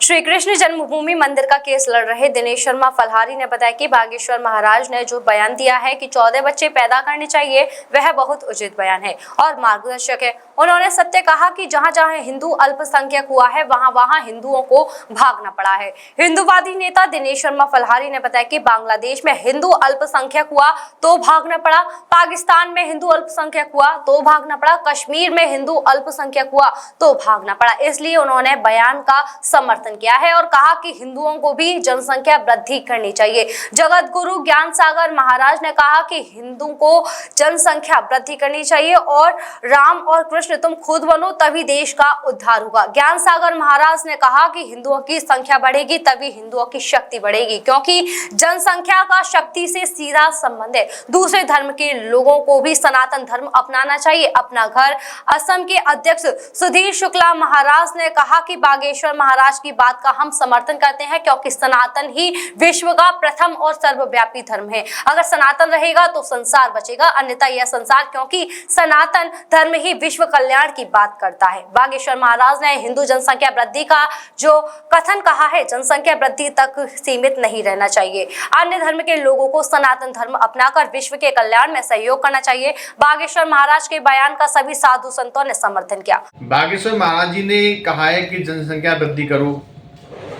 श्री कृष्ण जन्मभूमि मंदिर का केस लड़ रहे दिनेश शर्मा फलहारी ने बताया कि बागेश्वर महाराज ने जो बयान दिया है कि 14 बच्चे पैदा करने चाहिए, वह बहुत उचित बयान है और मार्गदर्शक है। उन्होंने सत्य कहा कि जहां जहां हिंदू अल्पसंख्यक हुआ है, वहां वहां हिंदुओं को भागना पड़ा है। हिंदूवादी नेता दिनेश शर्मा फलहारी ने बताया कि बांग्लादेश में हिंदू अल्पसंख्यक हुआ तो भागना पड़ा, पाकिस्तान में हिंदू अल्पसंख्यक हुआ तो भागना पड़ा, कश्मीर में हिंदू अल्पसंख्यक हुआ तो भागना पड़ा। इसलिए उन्होंने बयान का समर्थन किया है और कहा कि हिंदुओं को भी जनसंख्या वृद्धि करनी चाहिए। जगत गुरु ज्ञान सागर महाराज ने कहा कि हिंदू को जनसंख्या वृद्धि करनी चाहिए और राम और कृष्ण तुम खुद बनो, तभी देश का उद्धार होगा। ज्ञान सागर महाराज ने कहा कि हिंदुओं की संख्या बढ़ेगी तभी हिंदुओं की शक्ति बढ़ेगी, क्योंकि जनसंख्या का शक्ति से सीधा संबंध है। दूसरे धर्म के लोगों को भी सनातन धर्म अपनाना चाहिए। अपना घर असम के अध्यक्ष सुधीर शुक्ला महाराज ने कहा कि बागेश्वर महाराज की बात का हम समर्थन करते हैं, क्योंकि सनातन ही विश्व का प्रथम और सर्वव्यापी धर्म है। अगर सनातन रहेगा तो संसार बचेगा, अन्यथा यह संसार, क्योंकि सनातन धर्म ही विश्व कल्याण की बात करता है। बागेश्वर महाराज ने हिंदू जनसंख्या वृद्धि का जो कथन कहा है, जनसंख्या वृद्धि तक सीमित नहीं रहना चाहिए। अन्य धर्म के लोगों को सनातन धर्म अपनाकर विश्व के कल्याण में सहयोग करना चाहिए। बागेश्वर महाराज के बयान का सभी साधु संतों ने समर्थन किया। बागेश्वर महाराज जी ने कहा है कि जनसंख्या वृद्धि करो,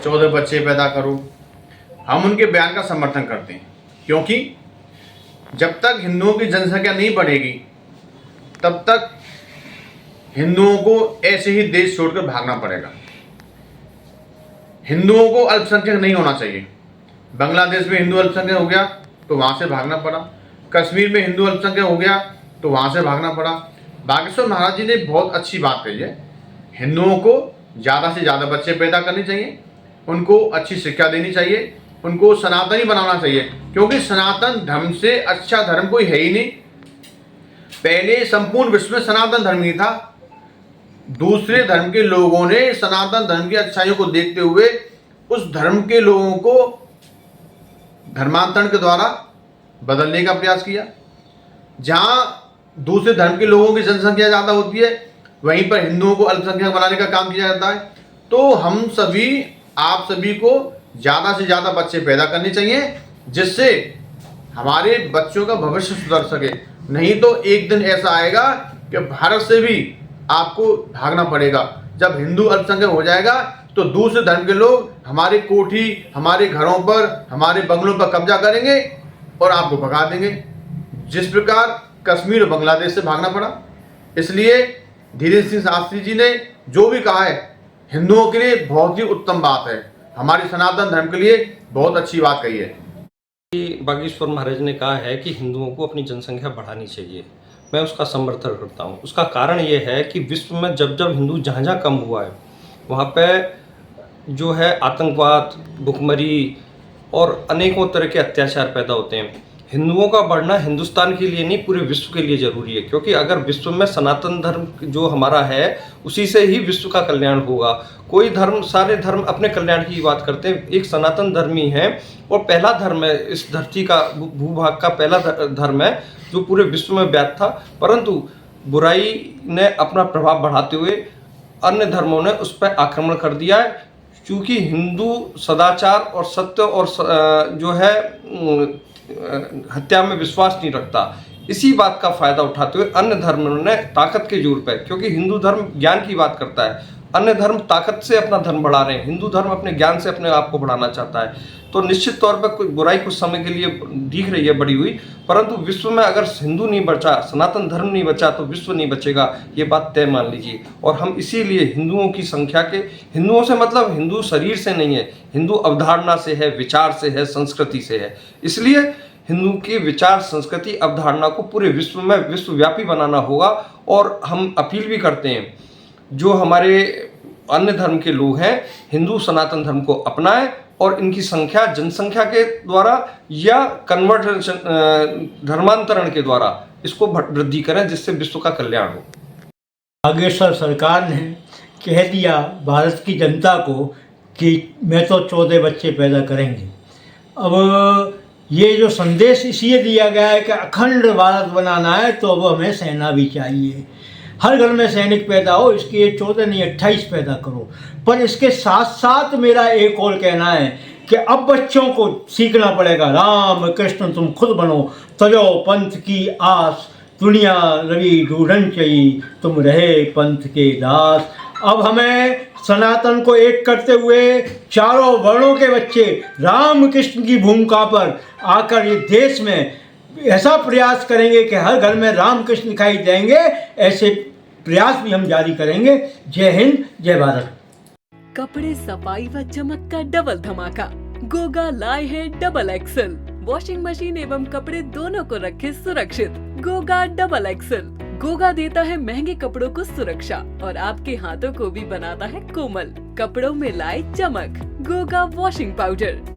14 बच्चे पैदा करो। हम उनके बयान का समर्थन करते हैं, क्योंकि जब तक हिंदुओं की जनसंख्या नहीं बढ़ेगी तब तक हिंदुओं को ऐसे ही देश छोड़कर भागना पड़ेगा। हिंदुओं को अल्पसंख्यक नहीं होना चाहिए। बांग्लादेश में हिंदू अल्पसंख्यक हो गया तो वहां से भागना पड़ा, कश्मीर में हिंदू अल्पसंख्यक हो गया तो वहां से भागना पड़ा। बागेश्वर महाराज जी ने बहुत अच्छी बात कही है। हिंदुओं को ज़्यादा से ज़्यादा बच्चे पैदा करने चाहिए, उनको अच्छी शिक्षा देनी चाहिए, उनको सनातनी बनाना चाहिए, क्योंकि सनातन धर्म से अच्छा धर्म कोई है ही नहीं। पहले संपूर्ण विश्व में सनातन धर्म ही था। दूसरे धर्म के लोगों ने सनातन धर्म की अच्छाइयों को देखते हुए उस धर्म के लोगों को धर्मांतरण के द्वारा बदलने का प्रयास किया। जहां दूसरे धर्म के लोगों की जनसंख्या ज़्यादा होती है, वहीं पर हिंदुओं को अल्पसंख्यक बनाने का काम किया जाता है। तो हम सभी, आप सभी को ज़्यादा से ज़्यादा बच्चे पैदा करने चाहिए, जिससे हमारे बच्चों का भविष्य सुधर सके। नहीं तो एक दिन ऐसा आएगा कि भारत से भी आपको भागना पड़ेगा। जब हिंदू अल्पसंख्यक हो जाएगा तो दूसरे धर्म के लोग हमारे कोठी, हमारे घरों पर, हमारे बंगलों पर कब्जा करेंगे और आपको भगा देंगे, जिस प्रकार कश्मीर और बांग्लादेश से भागना पड़ा। इसलिए धीरेन्द्र सिंह शास्त्री जी ने जो भी कहा है, हिंदुओं के लिए बहुत ही उत्तम बात है, हमारे सनातन धर्म के लिए बहुत अच्छी बात कही है। बागेश्वर महाराज ने कहा है कि हिंदुओं को अपनी जनसंख्या बढ़ानी चाहिए। मैं उसका समर्थन करता हूँ। उसका कारण ये है कि विश्व में जब जब हिंदू जहाँ जहाँ कम हुआ है, वहाँ पे जो है आतंकवाद, भुखमरी और अनेकों तरह के अत्याचार पैदा होते हैं। हिंदुओं का बढ़ना हिंदुस्तान के लिए नहीं, पूरे विश्व के लिए ज़रूरी है, क्योंकि अगर विश्व में सनातन धर्म जो हमारा है, उसी से ही विश्व का कल्याण होगा। कोई धर्म, सारे धर्म अपने कल्याण की बात करते हैं, एक सनातन धर्म ही है और पहला धर्म है, इस धरती का, भूभाग का पहला धर्म है जो पूरे विश्व में व्याप्त था। परंतु बुराई ने अपना प्रभाव बढ़ाते हुए अन्य धर्मों ने उस पर आक्रमण कर दिया है। क्योंकि हिंदू सदाचार और सत्य और जो है हत्या में विश्वास नहीं रखता। इसी बात का फायदा उठाते हुए अन्य धर्मों ने ताकत के जोर पर, क्योंकि हिंदू धर्म ज्ञान की बात करता है, अन्य धर्म ताकत से अपना धर्म बढ़ा रहे हैं, हिंदू धर्म अपने ज्ञान से अपने आप को बढ़ाना चाहता है। तो निश्चित तौर पर कोई बुराई कुछ समय के लिए दिख रही है बढ़ी हुई, परंतु विश्व में अगर हिंदू नहीं बचा, सनातन धर्म नहीं बचा, तो विश्व नहीं बचेगा, ये बात तय मान लीजिए। और हम इसीलिए हिंदुओं की संख्या के, हिंदुओं से मतलब हिंदू शरीर से नहीं है, हिंदू अवधारणा से है, विचार से है, संस्कृति से है। इसलिए हिंदू की विचार, संस्कृति, अवधारणा को पूरे विश्व में विश्वव्यापी बनाना होगा। और हम अपील भी करते हैं, जो हमारे अन्य धर्म के लोग हैं, हिंदू सनातन धर्म को अपनाएं और इनकी संख्या जनसंख्या के द्वारा या कन्वर्जन, धर्मांतरण के द्वारा इसको वृद्धि करें, जिससे विश्व का कल्याण हो। बागेश्वर सरकार ने कह दिया भारत की जनता को कि मैं तो 14 बच्चे पैदा करेंगे। अब ये जो संदेश इसलिए दिया गया है कि अखंड भारत बनाना है, तो अब हमें सेना भी चाहिए। हर घर में सैनिक पैदा हो, इसकी ये 14 नहीं 28 पैदा करो। पर इसके साथ साथ मेरा एक और कहना है कि अब बच्चों को सीखना पड़ेगा, राम कृष्ण तुम खुद बनो, तजो पंथ की आस, दुनिया रवि ढूंढन चाहिए, तुम रहे पंथ के दास। अब हमें सनातन को एक करते हुए चारों वर्णों के बच्चे राम कृष्ण की भूमिका पर आकर ये देश में ऐसा प्रयास करेंगे कि हर घर में राम कृष्ण दिखाई देंगे। ऐसे प्रयास भी हम जारी करेंगे। जय हिंद, जय भारत। कपड़े सफाई व चमक का डबल धमाका, गोगा लाए है डबल एक्सल। वॉशिंग मशीन एवं कपड़े दोनों को रखे सुरक्षित। Goga double axle. गोगा देता है महंगे कपड़ों को सुरक्षा और आपके हाथों को भी बनाता है कोमल। कपड़ों में लाए चमक। Goga washing powder.